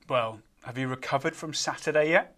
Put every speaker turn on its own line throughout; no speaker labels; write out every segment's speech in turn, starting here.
Well, have you recovered from Saturday yet?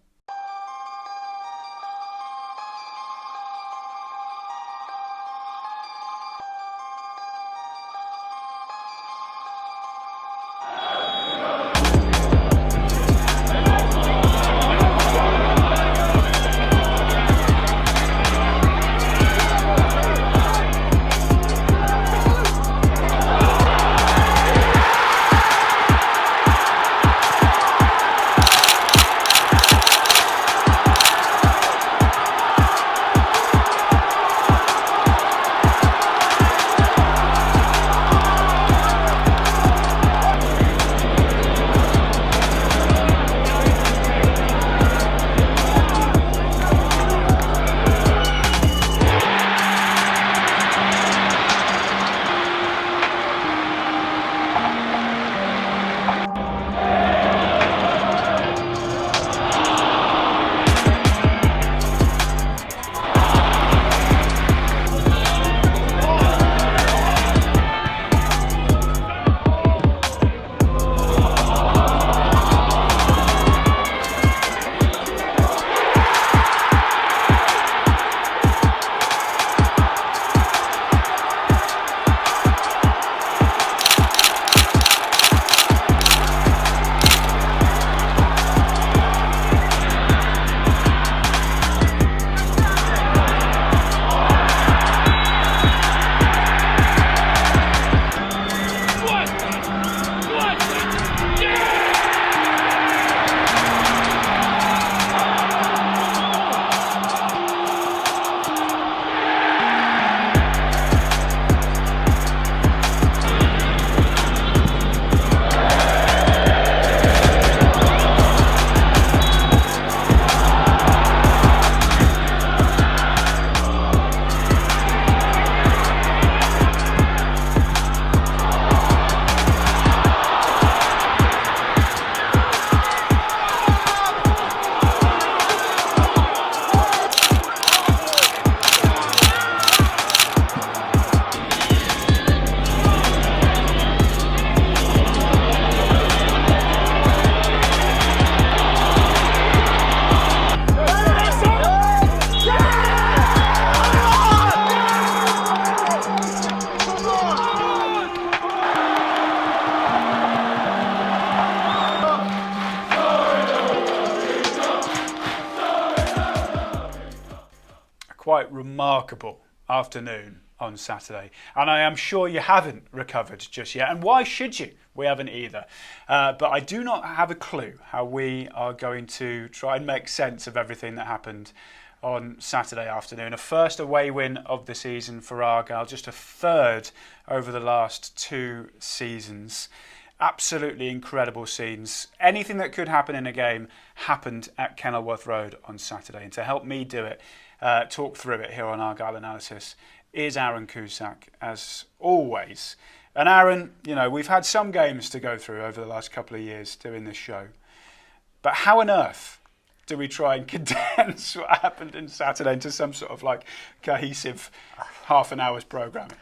Quite remarkable afternoon on Saturday, and I am sure you haven't recovered just yet, and why should you? We haven't either, but I do not have a clue how we are going to try and make sense of everything that happened on Saturday afternoon. A first away win of the season for Argyle, just a third over the last 2 seasons. Absolutely incredible scenes. Anything that could happen in a game happened at Kenilworth Road on Saturday, and to help me do it, talk through it here on Argyle Analysis, is Aaron Cusack, as always. And Aaron, you know, we've had some games to go through over the last couple of years doing this show, but how on earth do we try and condense what happened in Saturday into some sort of like cohesive half an hour's programming?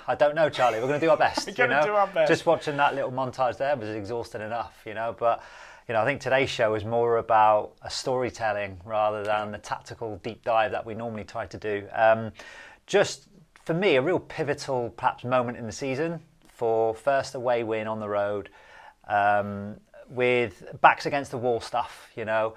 I don't know, Charlie. We're going to do our best.
We're going to do our best.
Just watching that little montage there was exhausting enough, you know. But I think today's show is more about a storytelling rather than the tactical deep dive that we normally try to do. Just for me, a real pivotal, perhaps, moment in the season for first away win on the road, with backs against the wall stuff, you know.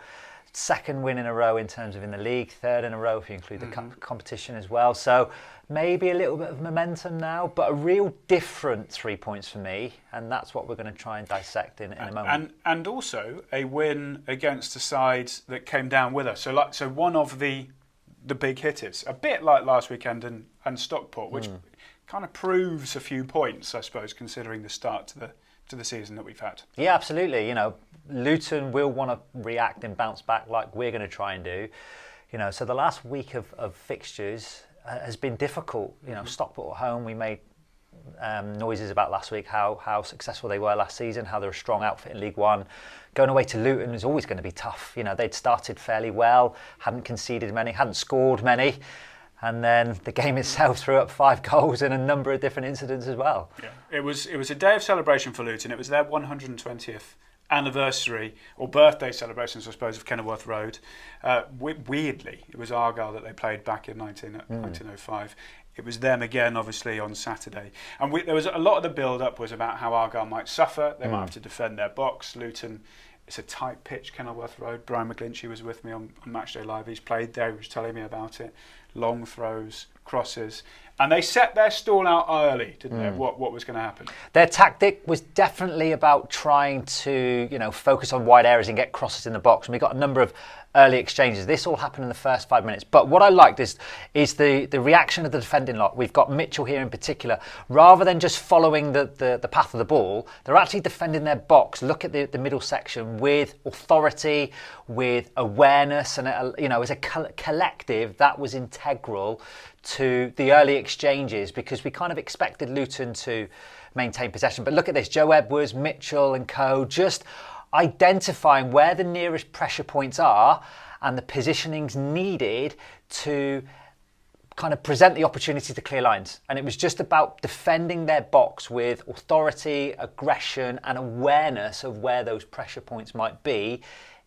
Second win in a row in terms of in the league, third in a row if you include the competition as well. So maybe a little bit of momentum now, but a real different 3 points for me, and that's what we're going to try and dissect in a moment.
And also a win against a side that came down with us. So one of the big hitters, a bit like last weekend and Stockport, which kind of proves a few points, I suppose, considering the start to the season that we've had.
Yeah, absolutely. You know, Luton will want to react and bounce back like we're going to try and do. You know, so the last week of fixtures has been difficult. You know, Stockport at home, we made noises about last week how successful they were last season, how they're a strong outfit in League One. Going away to Luton is always going to be tough. You know, they'd started fairly well, hadn't conceded many, hadn't scored many, and then the game itself threw up 5 goals in a number of different incidents as well.
Yeah, it was a day of celebration for Luton. It was their 120th anniversary or birthday celebrations, I suppose, of Kenilworth Road. Weirdly, it was Argyle that they played back in 1905. It was them again, obviously, on Saturday. And there was a lot of the build-up was about how Argyle might suffer. They might have to defend their box. Luton, it's a tight pitch, Kenilworth Road. Brian McGlinchey was with me on Matchday Live. He's played there. He was telling me about it. Long throws, crosses. And they set their stall out early, didn't they, what was going to happen?
Their tactic was definitely about trying to, focus on wide areas and get crosses in the box. And we got a number of early exchanges. This all happened in the first 5 minutes. But what I liked is the reaction of the defending lot. We've got Mitchell here in particular. Rather than just following the path of the ball, they're actually defending their box. Look at the middle section with authority, with awareness, and as a collective, that was integral to the early exchanges because we kind of expected Luton to maintain possession. But look at this, Joe Edwards, Mitchell and co just identifying where the nearest pressure points are and the positionings needed to kind of present the opportunity to clear lines. And it was just about defending their box with authority, aggression and awareness of where those pressure points might be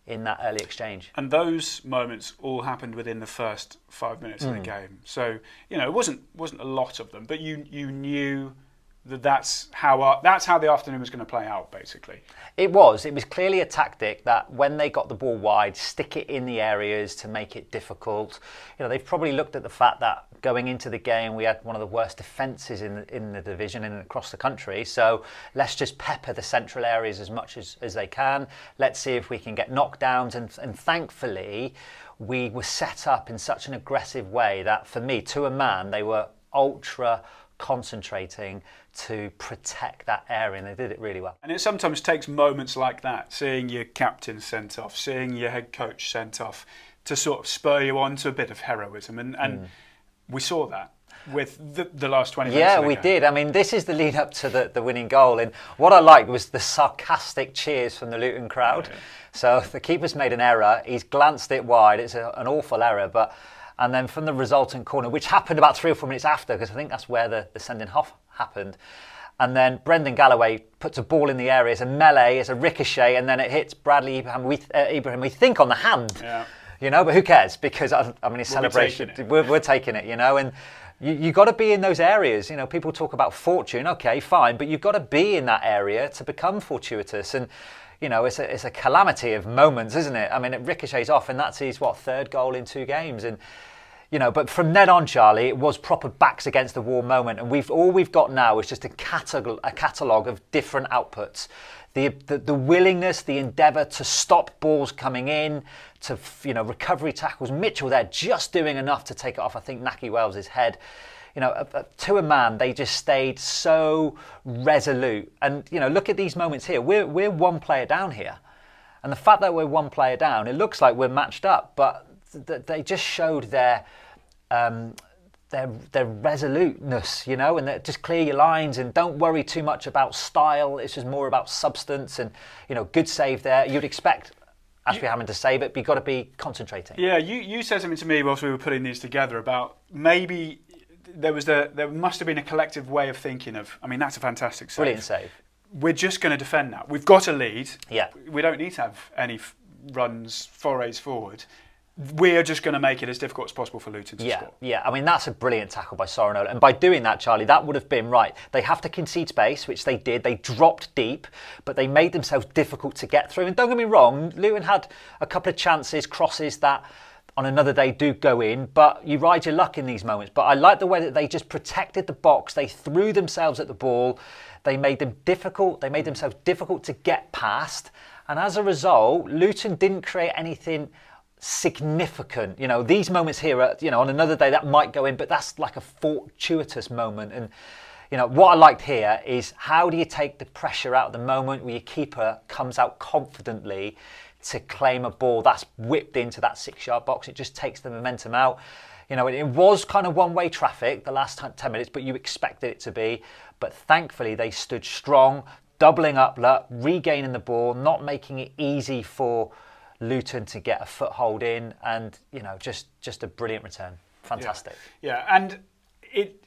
in that early exchange.
And those moments all happened within the first 5 minutes of the game. So, it wasn't a lot of them, but you knew that's how the afternoon was going to play out, basically.
It was clearly a tactic that when they got the ball wide, stick it in the areas to make it difficult. They've probably looked at the fact that going into the game we had one of the worst defences in the division and across the country. So let's just pepper the central areas as much as they can. Let's see if we can get knockdowns. And thankfully, we were set up in such an aggressive way that for me, to a man, they were ultra concentrating to protect that area, and they did it really well.
And it sometimes takes moments like that, seeing your captain sent off, seeing your head coach sent off, to sort of spur you on to a bit of heroism, and we saw that with the last 20 minutes.
Yeah, we did. I mean, this is the lead up to the winning goal, and what I liked was the sarcastic cheers from the Luton crowd. Yeah. So the keeper's made an error, he's glanced it wide, it's an awful error, and then from the resultant corner, which happened about 3 or 4 minutes after, because I think that's where the sending off happened. And then Brendan Galloway puts a ball in the area, it's a melee, it's a ricochet, and then it hits Bradley Ibrahim, we think on the hand.
Yeah.
But who cares? Because, his celebration, we're taking it, and you got to be in those areas. People talk about fortune, okay, fine, but you've got to be in that area to become fortuitous. And, it's a calamity of moments, isn't it? I mean, it ricochets off, and that's his, third goal in 2 games. And, but from then on, Charlie, it was proper backs against the wall moment. And all we've got now is just a catalogue of different outputs. The willingness, the endeavour to stop balls coming in, to recovery tackles. Mitchell there just doing enough to take it off, I think, Naki Wells' head. To a man, they just stayed so resolute. And, look at these moments here. We're one player down here. And the fact that we're one player down, it looks like we're matched up, but they just showed their resoluteness, and just clear your lines and don't worry too much about style. It's just more about substance and, good save there. You'd expect Ashby Hammond to save it, but you've got to be concentrating. Yeah,
you said something to me whilst we were putting these together about maybe there must have been a collective way of thinking of, that's a fantastic save.
Brilliant save.
We're just going to defend now. We've got a lead.
Yeah.
We don't need to have any runs, forays forward. We're just going to make it as difficult as possible for Luton to score.
Yeah, that's a brilliant tackle by Sorinola. And by doing that, Charlie, that would have been right. They have to concede space, which they did. They dropped deep, but they made themselves difficult to get through. And don't get me wrong, Luton had a couple of chances, crosses that on another day do go in, but you ride your luck in these moments. But I like the way that they just protected the box. They threw themselves at the ball. They made them difficult. They made themselves difficult to get past. And as a result, Luton didn't create anything significant. These moments here are, on another day that might go in, but that's like a fortuitous moment. And, what I liked here is how do you take the pressure out of the moment where your keeper comes out confidently to claim a ball that's whipped into that 6-yard box. It just takes the momentum out. It was kind of one-way traffic the last 10 minutes, but you expected it to be. But thankfully, they stood strong, doubling up, regaining the ball, not making it easy for Luton to get a foothold in, and just a brilliant return. Fantastic.
Yeah, and it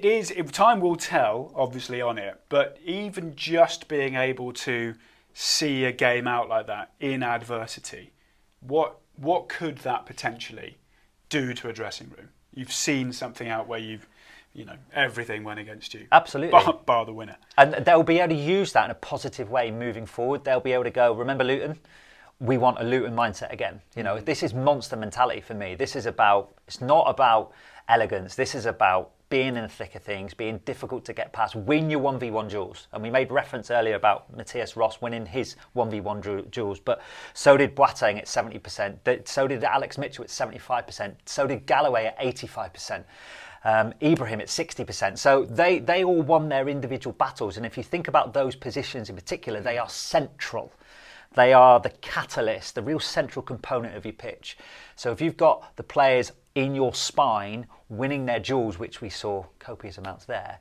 is. Time will tell, obviously, on it. But even just being able to see a game out like that in adversity, what could that potentially do to a dressing room? You've seen something out where everything went against you.
Absolutely.
Bar the winner.
And they'll be able to use that in a positive way moving forward. They'll be able to go, remember Luton? We want a Luton mindset again. This is monster mentality for me. It's not about elegance. This is about being in the thick of things, being difficult to get past, win your 1v1 duels. And we made reference earlier about Matthias Ross winning his 1v1 duels, but so did Boateng at 70%, so did Alex Mitchell at 75%, so did Galloway at 85%. Ibrahim at 60%. So they all won their individual battles. And if you think about those positions in particular, they are central. They are the catalyst, the real central component of your pitch. So if you've got the players in your spine winning their duels, which we saw copious amounts there,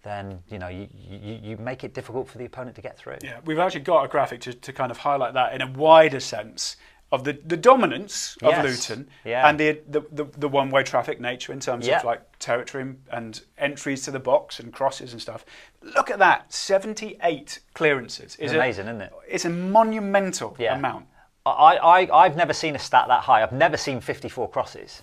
then you make it difficult for the opponent to get through.
Yeah, we've actually got a graphic to kind of highlight that in a wider sense of the dominance of Luton and the one-way traffic nature in terms of like territory and entries to the box and crosses and stuff. Look at that, 78 clearances.
It's amazing, isn't it?
It's a monumental amount.
I've never seen a stat that high. I've never seen 54 crosses.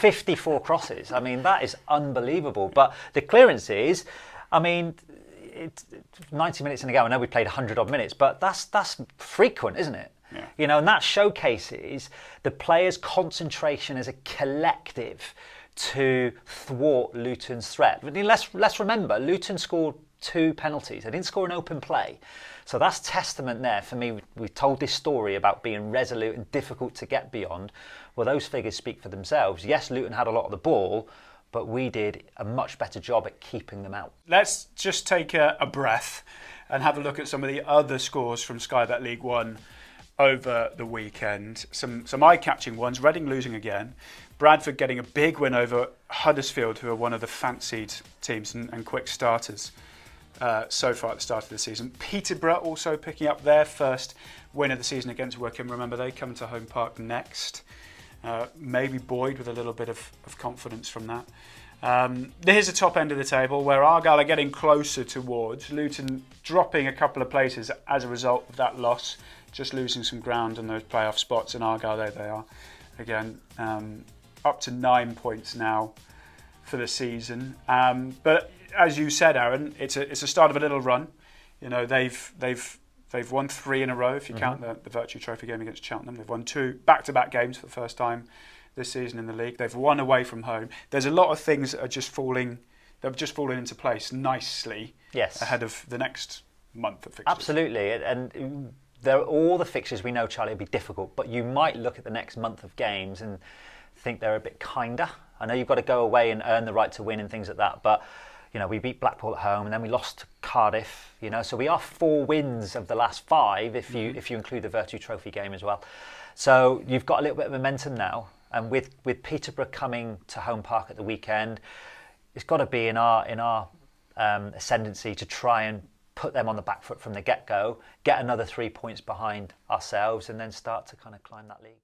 54 crosses. I mean, that is unbelievable. But the clearances, I mean, it's 90 minutes in a game. I know we played 100 odd minutes, but that's frequent, isn't it?
Yeah.
And that showcases the players' concentration as a collective to thwart Luton's threat. But let's remember, Luton scored 2 penalties. They didn't score an open play. So that's testament there for me. We told this story about being resolute and difficult to get beyond. Well, those figures speak for themselves. Yes, Luton had a lot of the ball, but we did a much better job at keeping them out.
Let's just take a breath and have a look at some of the other scores from Sky Bet League One over the weekend. Some eye-catching ones. Reading losing again. Bradford getting a big win over Huddersfield, who are one of the fancied teams and quick starters so far at the start of the season. Peterborough also picking up their first win of the season against Wycombe. Remember, they come to Home Park next. Maybe Boyd with a little bit of confidence from that. Here's the top end of the table where Argyle are getting closer towards. Luton dropping a couple of places as a result of that loss. Just losing some ground on those playoff spots, and Argyle, there they are. Again, up to 9 points now for the season. But as you said, Aaron, it's a start of a little run. They've won 3 in a row if you count the Virtue Trophy game against Cheltenham. They've won 2 back-to-back games for the first time this season in the league. They've won away from home. There's a lot of things that are just falling. They've just fallen into place nicely ahead of the next month of fixtures.
Absolutely, and all the fixtures we know, Charlie, will be difficult, but you might look at the next month of games and think they're a bit kinder. I know you've got to go away and earn the right to win and things like that, but we beat Blackpool at home and then we lost to Cardiff. So we are 4 wins of the last 5 if you include the Virtue Trophy game as well. So you've got a little bit of momentum now, and with Peterborough coming to Home Park at the weekend, it's got to be in our ascendancy to try and put them on the back foot from the get-go, get another 3 points behind ourselves, and then start to kind of climb that league.